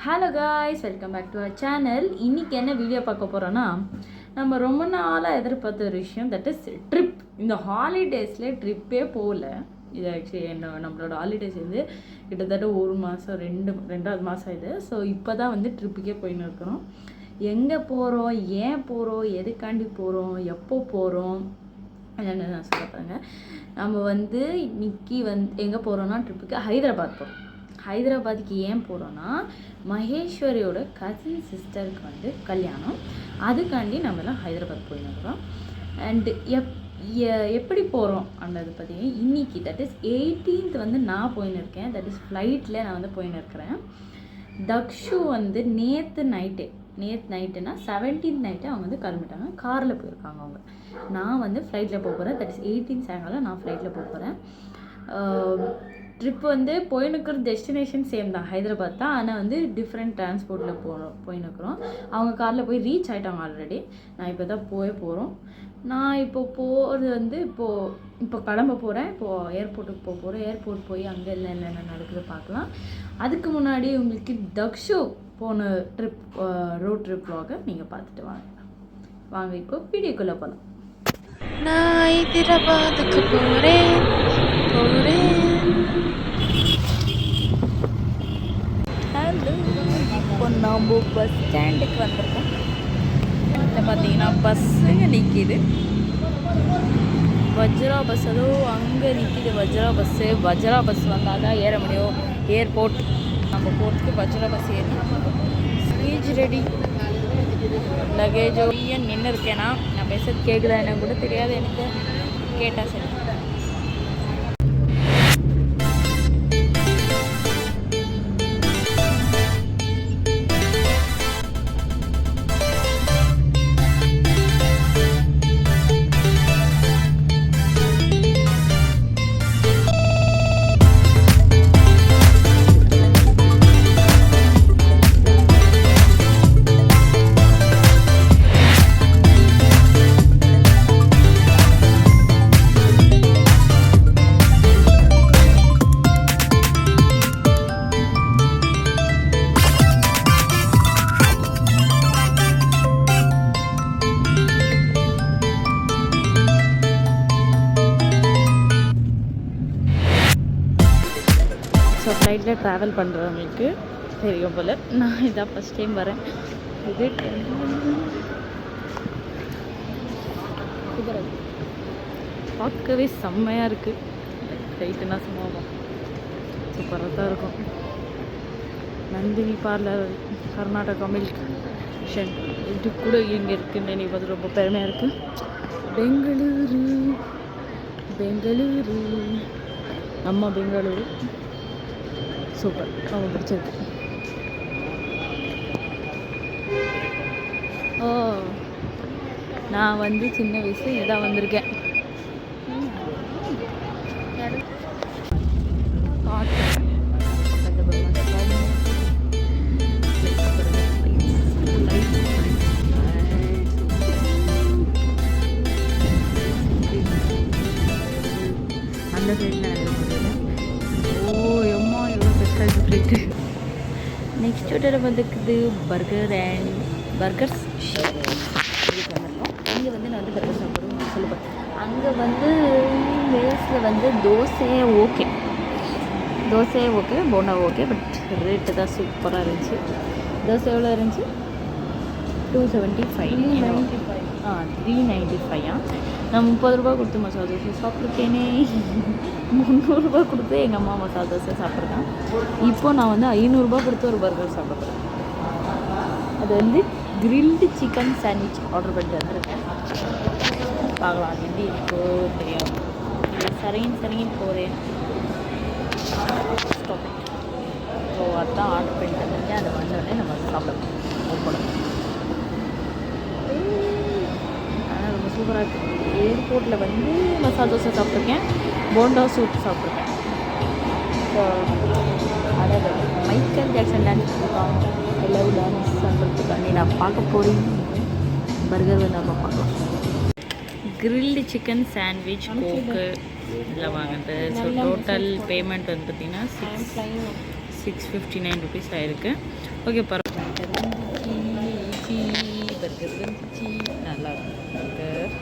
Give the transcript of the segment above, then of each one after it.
Hello guys, welcome back to our channel. இன்றைக்கி என்ன video பார்க்க போகிறோன்னா, நம்ம ரொம்ப நாளாக எதிர்பார்த்த ஒரு விஷயம், தட் இஸ் ட்ரிப். இந்த ஹாலிடேஸில் ட்ரிப்பே போகல. இது ஆக்சுவலி நம்மளோட ஹாலிடேஸ் வந்து கிட்டத்தட்ட ஒரு மாதம் ரெண்டாவது மாதம் இது. ஸோ இப்போ தான் வந்து ட்ரிப்புக்கே போயின்னு இருக்கிறோம். எங்கே போகிறோம், ஏன் போகிறோம், எதுக்காண்டி போகிறோம், எப்போ போகிறோம் என்னென்னு நான் சொல்லுறேங்க. நம்ம வந்து இன்னைக்கு எங்கே போகிறோன்னா ட்ரிப்புக்கு ஹைதராபாத் போகிறோம். ஹைதராபாத்துக்கு ஏன் போகிறோன்னா, மகேஸ்வரியோட கசின் சிஸ்டருக்கு வந்து கல்யாணம். அதுக்காண்டி நம்மளாம் ஹைதராபாத் போயின்னு. அண்டு எப்படி போகிறோம் அண்டது பார்த்தீங்கன்னா, இன்றைக்கி தட் இஸ் 18th வந்து நான் போயின்னு இருக்கேன். தட் இஸ் ஃப்ளைட்டில் நான் வந்து போயின்னு இருக்கிறேன். தக்ஷு வந்து நேற்று நைட்டுனா 17th நைட்டு அவங்க வந்து கிளம்பிட்டாங்க. காரில் போயிருக்காங்க அவங்க. நான் வந்து ஃப்ளைட்டில் போக போகிறேன். தட் இஸ் 18th சாயங்காலம் நான் ஃப்ளைட்டில் போக போகிறேன். ட்ரிப் வந்து போயின்னுக்கிற டெஸ்டினேஷன் சேம் தான், ஹைதராபாத் தான். ஆனால் வந்து டிஃப்ரெண்ட் டிரான்ஸ்போர்ட்டில் போயின்னுக்கிறோம். அவங்க காரில் போய் ரீச் ஆகிட்டாங்க ஆல்ரெடி. நான் இப்போ தான் போகிறோம். நான் இப்போ போகிறது வந்து இப்போ கிளம்ப போகிறேன். இப்போது ஏர்போர்ட்டுக்கு போக போகிறேன். ஏர்போர்ட் போய் அங்கே என்னென்ன நடக்குது பார்க்கலாம். அதுக்கு முன்னாடி உங்களுக்கு தக்ஷு போன ரோட் ட்ரிப் vlog நீங்கள் பார்த்துட்டு வாங்க இப்போ வீடியோக்குள்ளே போகலாம். நான் ஹைதராபாத்துக்கு போகிறேன். ஹலோ, இப்போ நம்ம பஸ் ஸ்டாண்டுக்கு வந்திருக்கோம். இதில் பார்த்தீங்கன்னா பஸ்ஸுங்க நிற்கிது. வஜ்ரா பஸ் அதுவும் அங்கே நிற்கிது. வஜ்ரா பஸ் வந்தால் தான் ஏற முடியும். ஏர்போர்ட் நம்ம போகிறதுக்கு வஜ்ரா பஸ் ஏறி ஸ்டேஜ் ரெடி. லக்கேஜோ நின்று இருக்கேன்னா நான் பேசுறது கேட்குதா எனக்கு கூட தெரியாது. எனக்கு கேட்டால் சரி. ஸோ ஃப்ளைட்டில் ட்ராவல் பண்ணுறவங்களுக்கு தெரியும் போல். நான் இதான் ஃபஸ்ட் டைம் வரேன். இது பார்க்கவே செம்மையாக இருக்குது. ஃப்ளைட்டுனா சும்மாவா சூப்பராக தான் இருக்கும். Nandini parlour, Karnataka milk mission இது கூட இங்கே இருக்குன்னு நினைப்பது ரொம்ப பெருமையாக இருக்குது. பெங்களூரு நம்ம பெங்களூரு சூப்பர், ரொம்ப பிடிச்சிருக்கு. ஓ, நான் வந்து சின்ன வயசு இதான் வந்திருக்கேன். அந்த சைடில் நெக்ஸ்ட் ஹோட்டலில் வந்துருக்குது பர்கர்ஸ் இதுக்கு வந்துருக்கோம். இங்கே வந்து நான் வந்து பர்கர் சாப்பிடுவோம் சொல்லுவேன். அங்கே வந்து மேஸில் வந்து தோசையே okay, bonda okay, but rate தான் சூப்பராக இருந்துச்சு. தோசை எவ்வளோ இருந்துச்சு? 275 395. நான் 30 ரூபா கொடுத்து மசாலா தோசை சாப்பிட்ருக்கேனே. 300 ரூபா கொடுத்து எங்கள் அம்மா மசாலா தோசை சாப்பிட்ருக்கேன். இப்போது நான் வந்து 500 ரூபா கொடுத்து ஒரு பர்கர் சாப்பிட்றேன். அது வந்து கிரில்டு சிக்கன் சாண்ட்விச் ஆர்டர் பண்ணிட்டு வந்துருக்கேன். பார்க்கலாம் அது எப்படி இருக்கோ தெரியாது. சரின்னு போகிறேன். ஸோ அதான் ஆர்டர் பண்ணிட்டு வந்துருக்கேன். அதை வந்தோடனே நம்ம சாப்பிடலாம். ஆனால் ரொம்ப சூப்பராக இருக்குது. ஏர்போர்ட்டில் வந்து மசாலா தோசை சாப்பிட்ருக்கேன், போண்டா சூப் சாப்பிட்ருக்கேன். ஸோ அதாவது மைக்கேல் ஜாக்சன் டான்ஸ் கொடுப்பாங்க. லவ் டான்ஸ் பண்ணுறதுக்காண்டி நான் பார்க்க போகிறேன். பர்கர் வந்து நம்ம பார்க்கலாம். கிரில்டு சிக்கன் சாண்ட்விச் கோக்கு இதெல்லாம் வாங்கினது. ஸோ டோட்டல் பேமெண்ட் வந்து பார்த்திங்கன்னா 659 rupees ஆயிருக்கு. ஓகே பரவாயில்ல. பர்கர் வந்துச்சு, நல்லா இருக்கும் பர்கர்.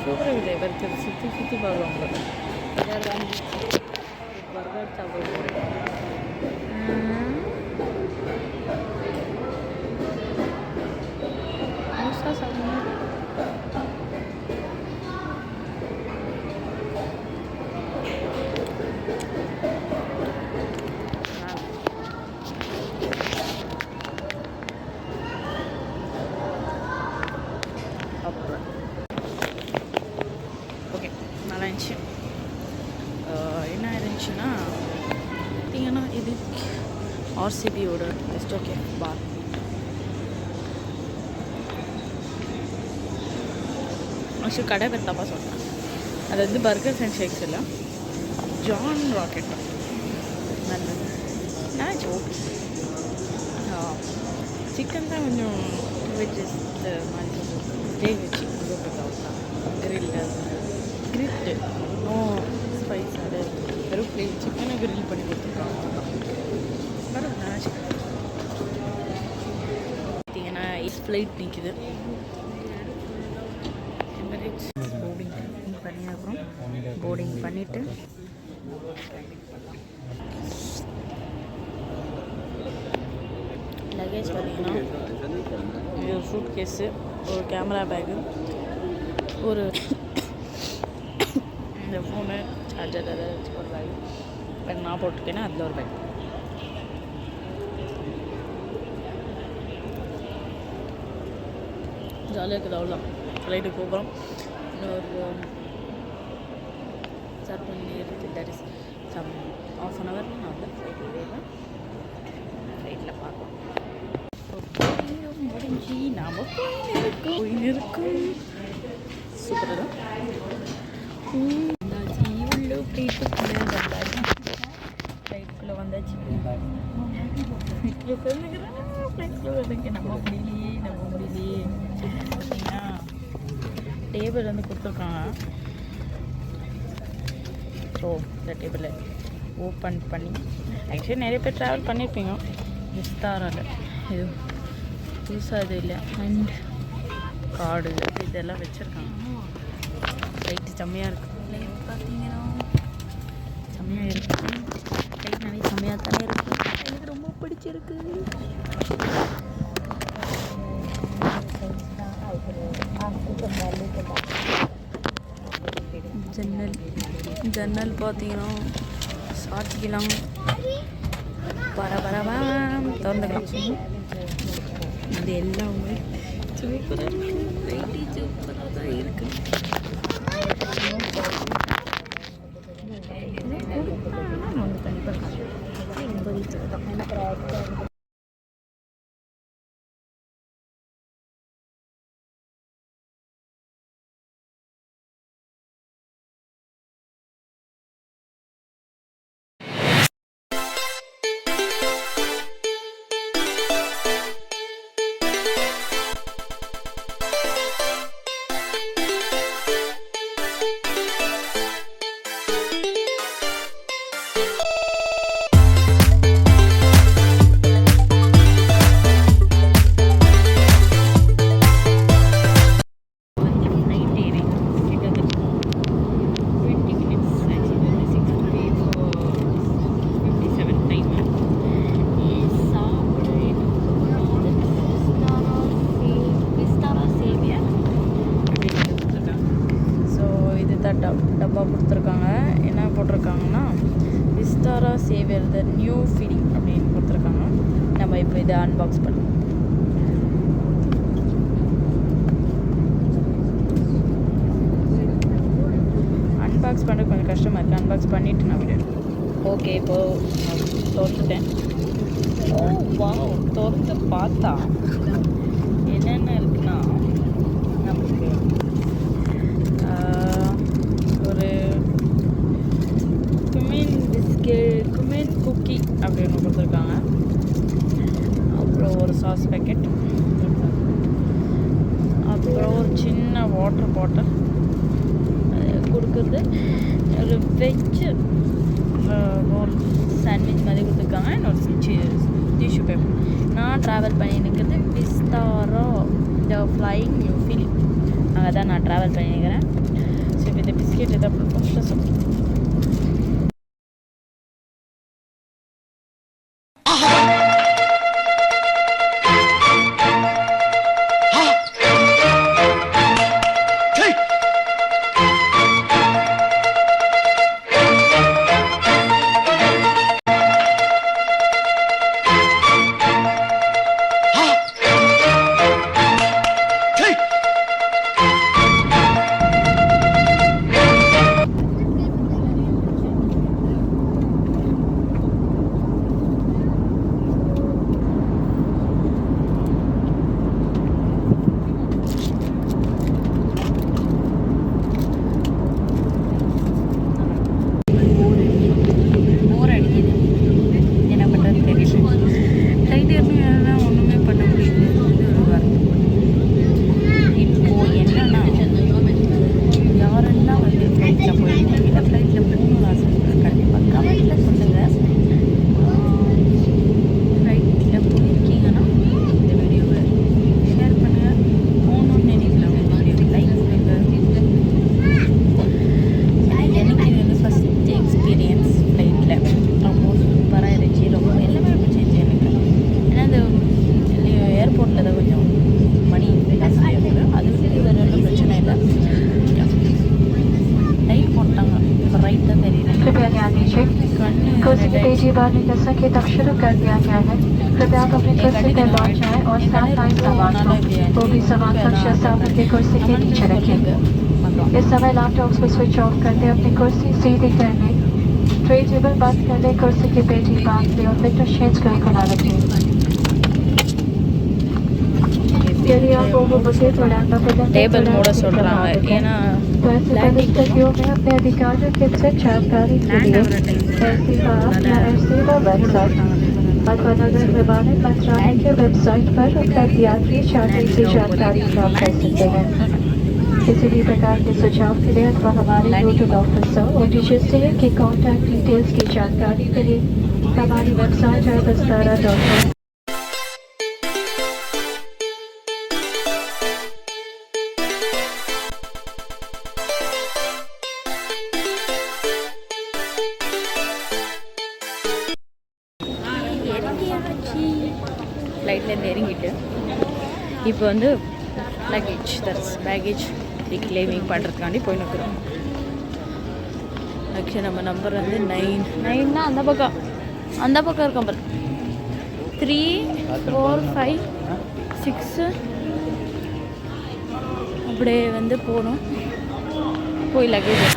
சூப்பராக இல்லை பர்கர், சுற்றி சுற்றி பார்க்குறோம் பர்கர் வந்துச்சு. பர்கர் சாப்பிட போகிறோம். முழுசாக சாப்பிடணும். ஓகே நல்லா இருந்துச்சு. என்ன இருந்துச்சுன்னா பார்த்தீங்கன்னா இது ஆர்சிபியோட பெஸ்ட். ஓகே பார் ஆக்சுவலி கடை பேர் தப்பாக சொல்கிறேன். அது வந்து பர்கர்ஸ் அண்ட் ஷேக்ஸ் இல்லை, ஜான் ராக்கெட். நல்லது நான் ஓகே. சிக்கன் தான் கொஞ்சம் வெஜ்ஜஸ் மாதிரி வேக வச்சு கிரில்டு நோ ஸ்பைஸ். அது வெறும் பிளேட் சிக்கனை கிரில் பண்ணி கொடுத்துருக்காங்க. பரவாயில்ல சிக்கன் பார்த்தீங்கன்னா ஃப்ளைட் நிற்கிது. போர்டிங் பண்ணி அப்புறம் போர்டிங் பண்ணிவிட்டு லக்கேஜ் பார்த்தீங்கன்னா இது ஒரு சூட் கேஸு, ஒரு கேமரா பேக்கு, ஒரு இந்த ஃபோனு, சார்ஜர் எதாவது வச்சு ஒரு பேக். இப்போ நான் போட்டிருக்கேன்னா அதில் ஒரு பேக். ஜாலியாக இருக்குது. அவ்வளோதான் ஃப்ளைட்டுக்கு போகிறோம். இன்னொரு ஸ்டார்ட் பண்ணி இருக்குது. That is some of an hour நான் வந்து ஃப்ளைட்டில் பார்க்கலாம். முடிஞ்சு நாம் போயின்னு இருக்கும். சூப்பராக தான் வந்தாச்சு. இவ்வளோ ஃப்ளைட்டுக்குள்ளே வந்தாச்சு. ஃப்ளைட்டுக்குள்ளே வந்தாச்சு. ஃப்ளைட்டுக்குள்ளே வந்துங்க. நம்ம முடியலையே. பார்த்தீங்கன்னா டேபிள் வந்து கொடுத்துருக்காங்க. ஸோ இந்த டேபிளை ஓப்பன் பண்ணி ஆக்சுவலி நிறைய பேர் ட்ராவல் பண்ணியிருப்பீங்க. விஸ்தாராவில் இது புதுசாக இது இல்லை. அண்ட் கார்டு இதெல்லாம் வச்சுருக்காங்க. லைட்டு செம்மையாக இருக்குது. லைட் பார்த்தீங்கன்னா செம்மையாக இருக்குது. லைட் நிறைய செம்மையாக தானே இருக்குது. எனக்கு ரொம்ப பிடிச்சிருக்கு. ஜன்னல் பார்த்தீங்கன்னா சாட்சிக்கலாம் பரபரவாக திறந்துக்கலாம். இது எல்லாமே சூப்பராக தான் இருக்குது. வந்து கண்டிப்பாக 80 தான். டப்பா கொடுத்துருக்காங்க. என்ன போட்டிருக்காங்கன்னா Vistara saviour the new feeding அப்படின்னு கொடுத்துருக்காங்க. நம்ம இப்போ இதை அன்பாக்ஸ் பண்ணுவோம். அன்பாக்ஸ் பண்ணுறது கொஞ்சம் கஷ்டமாக இருக்குது. அன்பாக்ஸ் பண்ணிவிட்டு நான் விட ஓகே இப்போது திறந்துட்டேன். ஓ வாவ், திறந்து பார்த்தா என்னென்ன இருக்குன்னா நமக்கு ஒரு குமின் குக்கி அப்படின்னு கொடுத்துருக்காங்க. அப்புறம் ஒரு சாஸ் பேக்கெட், அப்புறம் ஒரு சின்ன வாட்டர் பாட்டில் கொடுக்குறது, ஒரு வெஜ்ஜு ரோல் சாண்ட்விச் மாதிரி கொடுத்துருக்காங்க. இன்னொரு டிஷ்யூ பேப்பர் நான் ட்ராவல் பண்ணியிருக்கிறது விஸ்தாரா த ஃப்ளைங் நியூஃபில். அங்கே தான் நான் ட்ராவல் பண்ணியிருக்கிறேன். ஸோ இப்போ இந்த பிஸ்கெட் இதை ஃபஸ்ட்டு சொல்லுங்கள். कुर्सी की तेजी बारहवीं दशा के तक शुरू कर दिया गया है। कृपया आप अपनी कुर्सी पर लौट जाएं और साथ आए सामान को भी सामान कक्षा सामने की कुर्सी के नीचे रखें। इस समय लैपटॉप को स्विच ऑफ करते अपनी कुर्सी सीधी कर लें, ट्रे टेबल बंद कर लें, कुर्सी की पेटी बांध लें और विंडो शेड्स को खुला रखें। यदि आप ओवरबुकेट और டேபிள் மூட சொல்கிறாங்க. ஏன்னா तो ऐसे परिस्थितियों में अपने अधिकारियों के से जानकारी के लिए ऐसी बात या ऐसी वेबसाइट अथवा नगर विमानन मंत्रालय के वेबसाइट पर उपलब्ध यात्री चार्टर की जानकारी प्राप्त कर सकते हैं। किसी भी प्रकार के सुझाव के लिए अथवा हमारे नोडल ऑफिसर और टीचर की कॉन्टैक्ट डिटेल्स की जानकारी के लिए हमारी वेबसाइट है विस्तारा.com। ஃப்ளைட்லேருந்து இறங்கிட்டு இப்போ வந்து லக்கேஜ் பேக்கேஜ் ரீக்ளைமிங் பண்ணுறதுக்காண்டி போயின்னுக்குறோம். ஆக்சுவலி நம்ம நம்பர் வந்து 9 அந்த பக்கம் இருக்கும் பாரு. 3 4 5 6 அப்படியே வந்து போகணும். போய் லக்கேஜ்